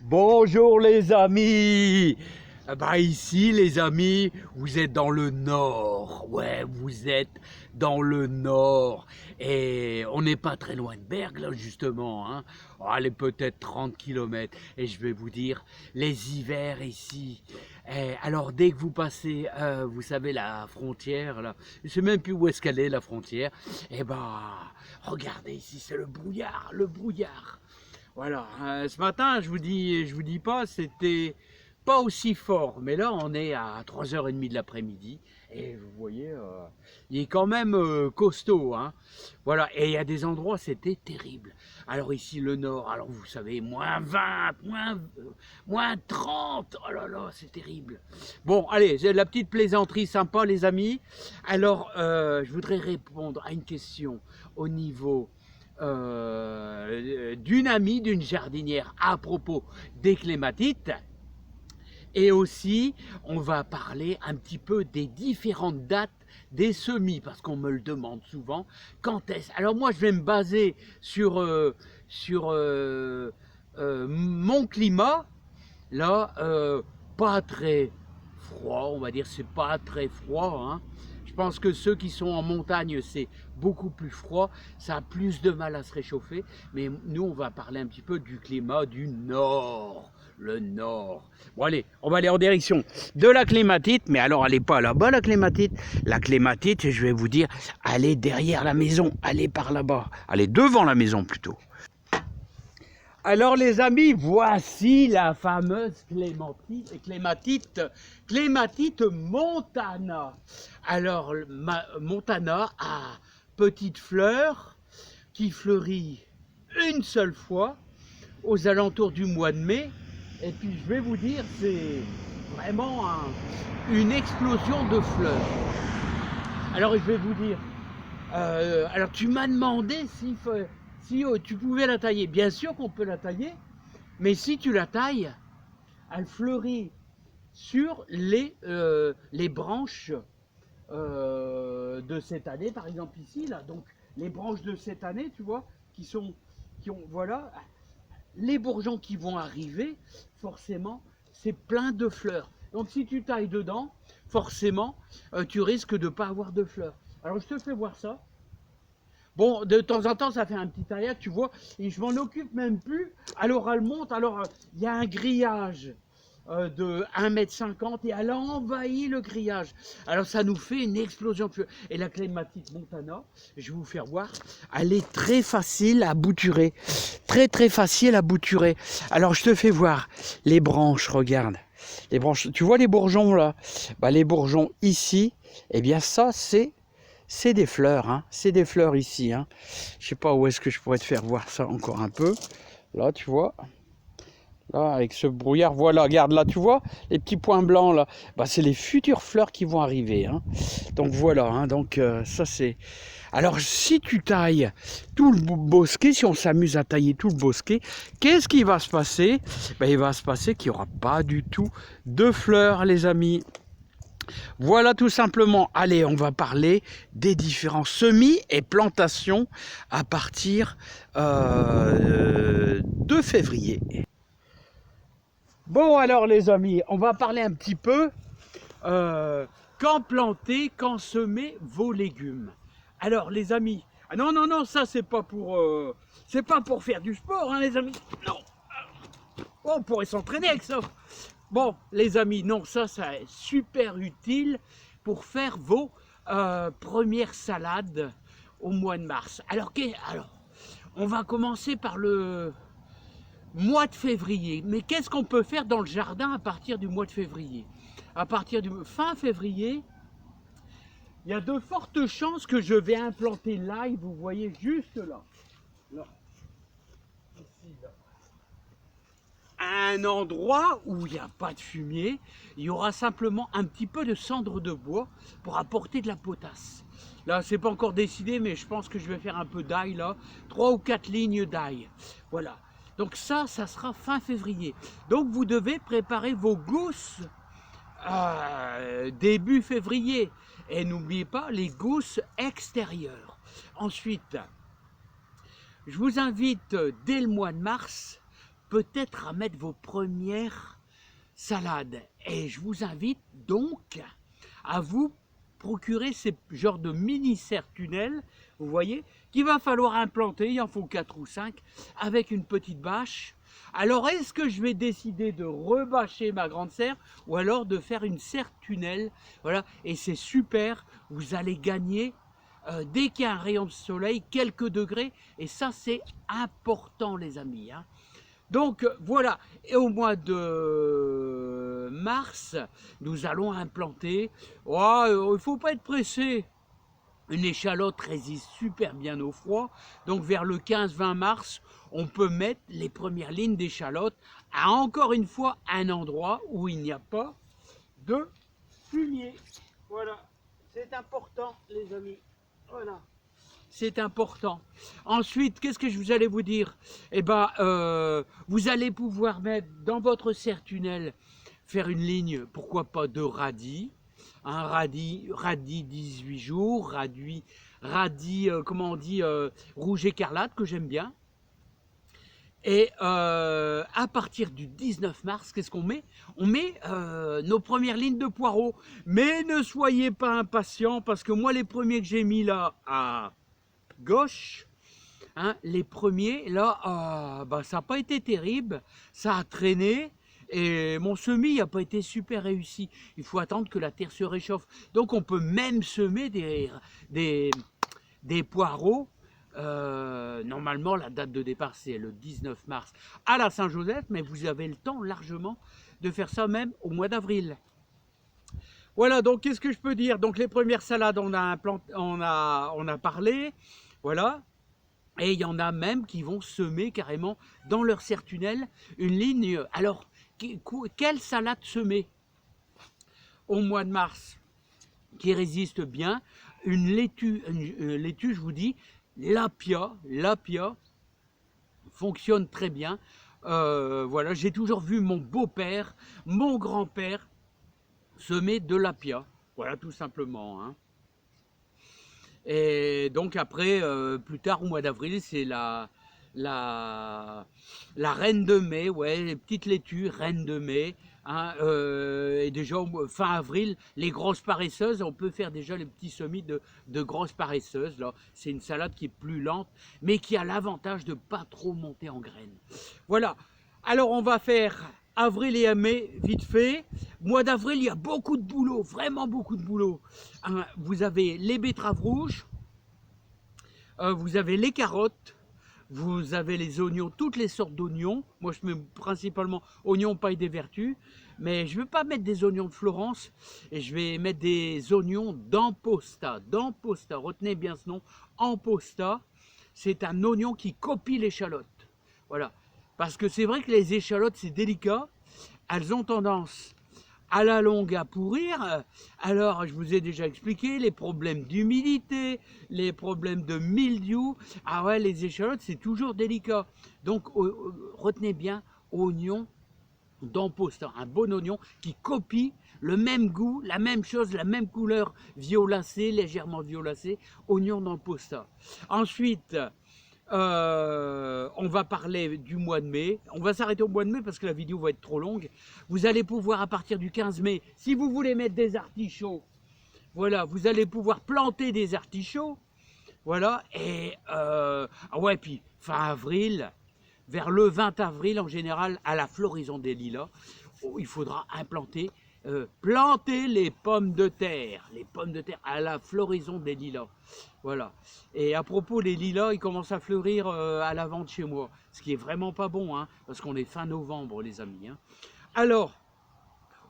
Bonjour les amis. Bah ici les amis, vous êtes dans le nord. Ouais, vous êtes dans le nord. Et on n'est pas très loin de Bergue là justement. Hein. Oh, allez peut-être 30 km. Et je vais vous dire, les hivers ici. Alors dès que vous passez, vous savez la frontière là, je sais même plus où est-ce qu'elle est la frontière. Et bah regardez ici, c'est le brouillard, le brouillard. Voilà, ce matin, je vous dis pas, c'était pas aussi fort, mais là, on est à 3h30 de l'après-midi, et vous voyez, il est quand même costaud, hein. Voilà, et il y a des endroits, c'était terrible. Alors ici, le nord, alors vous savez, -20, moins 30, oh là là, c'est terrible. Bon, allez, c'est la petite plaisanterie sympa, les amis. Alors, je voudrais répondre à une question au niveau d'une amie, d'une jardinière à propos des clématites. Et aussi, on va parler un petit peu des différentes dates des semis, parce qu'on me le demande souvent. Quand est-ce? Alors moi, je vais me baser sur mon climat. Là, pas très froid, on va dire, c'est pas très froid. Hein. Je pense que ceux qui sont en montagne, c'est beaucoup plus froid, ça a plus de mal à se réchauffer. Mais nous, on va parler un petit peu du climat du nord. Le nord. Bon allez, on va aller en direction de la clématite, mais alors elle n'est pas là-bas la clématite. La clématite, je vais vous dire, elle est derrière la maison, elle est par là-bas, elle est devant la maison plutôt. Alors les amis, voici la fameuse clématite montana. Alors montana a petite fleur qui fleurit une seule fois aux alentours du mois de mai. Et puis je vais vous dire, c'est vraiment une explosion de fleurs. Alors je vais vous dire, alors tu m'as demandé si tu pouvais la tailler. Bien sûr qu'on peut la tailler, mais si tu la tailles, elle fleurit sur les branches de cette année, par exemple ici, là. Donc les branches de cette année, tu vois, voilà, les bourgeons qui vont arriver, forcément, c'est plein de fleurs. Donc si tu tailles dedans, forcément, tu risques de ne pas avoir de fleurs. Alors je te fais voir ça. Bon, de temps en temps, ça fait un petit taillage, tu vois, et je m'en occupe même plus. Alors elle monte, alors il y a un grillage de 1,50 m et elle a envahi le grillage. Alors ça nous fait une explosion de feu. Et la clématite montana, je vais vous faire voir, elle est très facile à bouturer. Très très facile à bouturer. Alors je te fais voir les branches, regarde. Les branches, tu vois les bourgeons là? Bah, les bourgeons ici, eh bien ça c'est des fleurs, hein. C'est des fleurs ici. Hein. Je sais pas où est-ce que je pourrais te faire voir ça encore un peu. Là, tu vois. Là, avec ce brouillard, voilà, regarde là, tu vois, les petits points blancs là, bah, c'est les futures fleurs qui vont arriver. Hein. Donc voilà, hein, donc ça c'est... Alors si tu tailles tout le bosquet, si on s'amuse à tailler tout le bosquet, qu'est-ce qui va se passer? Ben, il va se passer qu'il n'y aura pas du tout de fleurs, les amis. Voilà tout simplement, allez, on va parler des différents semis et plantations à partir de février. Bon alors les amis, on va parler un petit peu quand planter, quand semer vos légumes. Alors les amis, ah non non non, ça c'est pas pour faire du sport hein, les amis. Non. Oh, on pourrait s'entraîner avec ça. Bon les amis, non ça est super utile pour faire vos premières salades au mois de mars. Alors on va commencer par le mois de février. Mais qu'est-ce qu'on peut faire dans le jardin à partir du mois de février? À partir du fin février, il y a de fortes chances que je vais implanter l'ail, vous voyez juste là. Là. Ici, là. Un endroit où il n'y a pas de fumier, il y aura simplement un petit peu de cendre de bois pour apporter de la potasse. Là, c'est pas encore décidé, mais je pense que je vais faire un peu d'ail là, 3 ou 4 lignes d'ail. Voilà. Donc ça sera fin février. Donc vous devez préparer vos gousses début février. Et n'oubliez pas les gousses extérieures. Ensuite, je vous invite dès le mois de mars, peut-être à mettre vos premières salades. Et je vous invite donc à vous procurer ces genres de mini serre-tunnels, vous voyez, qu'il va falloir implanter, il en faut 4 ou 5, avec une petite bâche. Alors, est-ce que je vais décider de rebâcher ma grande serre ou alors de faire une serre-tunnel? Voilà, et c'est super, vous allez gagner dès qu'il y a un rayon de soleil, quelques degrés, et ça c'est important les amis, hein. Donc voilà, et au mois de mars, nous allons implanter, oh, il ne faut pas être pressé, une échalote résiste super bien au froid, donc vers le 15-20 mars, on peut mettre les premières lignes d'échalote à encore une fois un endroit où il n'y a pas de fumier. Voilà, c'est important les amis, voilà. C'est important. Ensuite, qu'est-ce que je vous allais vous dire? Eh ben, vous allez pouvoir mettre dans votre serre-tunnel, faire une ligne, pourquoi pas de radis, un radis 18 jours, radis comment on dit, rouge écarlate, que j'aime bien. Et à partir du 19 mars, qu'est-ce qu'on met? On met nos premières lignes de poireaux. Mais ne soyez pas impatients, parce que moi, les premiers que j'ai mis là à gauche, hein, les premiers, là, bah, ça n'a pas été terrible, ça a traîné, et mon semis n'a pas été super réussi. Il faut attendre que la terre se réchauffe. Donc on peut même semer des poireaux. Normalement, la date de départ, c'est le 19 mars à la Saint-Joseph, mais vous avez le temps largement de faire ça même au mois d'avril. Voilà, donc qu'est-ce que je peux dire? Donc les premières salades, on a parlé, voilà. Et il y en a même qui vont semer carrément dans leur serre-tunnel une ligne. Alors, quelle salade semer au mois de mars qui résiste bien? Une laitue, je vous dis, l'apia fonctionne très bien. Voilà, j'ai toujours vu mon beau-père, mon grand-père semer de l'apia. Voilà, tout simplement, hein. Et donc après, plus tard au mois d'avril, c'est la reine de mai, ouais, les petites laitues, reine de mai, hein, et déjà fin avril, les grosses paresseuses, on peut faire déjà les petits semis de grosses paresseuses. Là, c'est une salade qui est plus lente, mais qui a l'avantage de pas trop monter en graines. Voilà. Alors on va faire avril et mai vite fait. Mois d'avril, il y a beaucoup de boulot, vraiment beaucoup de boulot. Hein, vous avez les betteraves rouges, vous avez les carottes, vous avez les oignons, toutes les sortes d'oignons. Moi, je mets principalement oignons paille des vertus, mais je ne veux pas mettre des oignons de Florence, et je vais mettre des oignons d'Amposta. D'Amposta, retenez bien ce nom, Amposta. C'est un oignon qui copie l'échalote. Voilà. Parce que c'est vrai que les échalotes, c'est délicat. Elles ont tendance à la longue à pourrir. Alors, je vous ai déjà expliqué les problèmes d'humidité, les problèmes de mildiou. Ah ouais, les échalotes, c'est toujours délicat. Donc, retenez bien, oignon d'Amposta, un bon oignon qui copie le même goût, la même chose, la même couleur violacée, légèrement violacée, oignon d'Amposta. Ensuite, on va parler du mois de mai. On va s'arrêter au mois de mai parce que la vidéo va être trop longue. Vous allez pouvoir à partir du 15 mai, si vous voulez mettre des artichauts, voilà, vous allez pouvoir planter des artichauts. Voilà, et ah ouais, puis fin avril, vers le 20 avril en général, à la floraison des lilas, il faudra implanter, planter les pommes de terre à la floraison des lilas. Voilà. Et à propos, les lilas, ils commencent à fleurir à la vente chez moi, ce qui est vraiment pas bon, hein, parce qu'on est fin novembre, les amis, hein. Alors,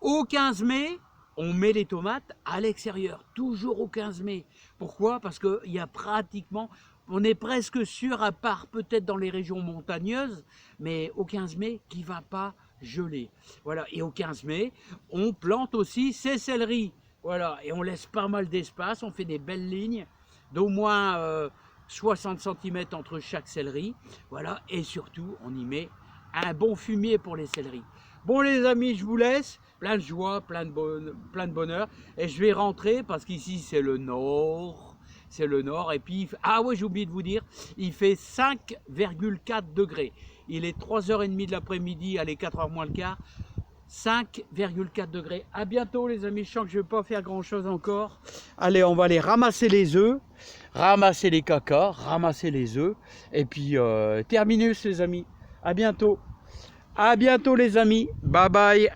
au 15 mai, on met les tomates à l'extérieur, toujours au 15 mai. Pourquoi? Parce qu'il y a pratiquement, on est presque sûr, à part peut-être dans les régions montagneuses, mais au 15 mai, qui ne va pas geler. Voilà, et au 15 mai, on plante aussi ses céleris. Voilà, et on laisse pas mal d'espace, on fait des belles lignes d'au moins 60 cm entre chaque céleri. Voilà, et surtout, on y met un bon fumier pour les céleris. Bon les amis, je vous laisse, plein de joie, plein de bonheur, et je vais rentrer parce qu'ici c'est le nord, c'est le nord. Et puis, ah ouais, j'ai oublié de vous dire, il fait 5,4 degrés. Il est 3h30 de l'après-midi, allez, 4h moins le quart. 5,4 degrés. À bientôt les amis, je sens que je ne vais pas faire grand chose encore. Allez, on va aller ramasser les œufs, ramasser les cacas, ramasser les œufs. Et puis, terminus les amis. À bientôt. À bientôt les amis. Bye bye.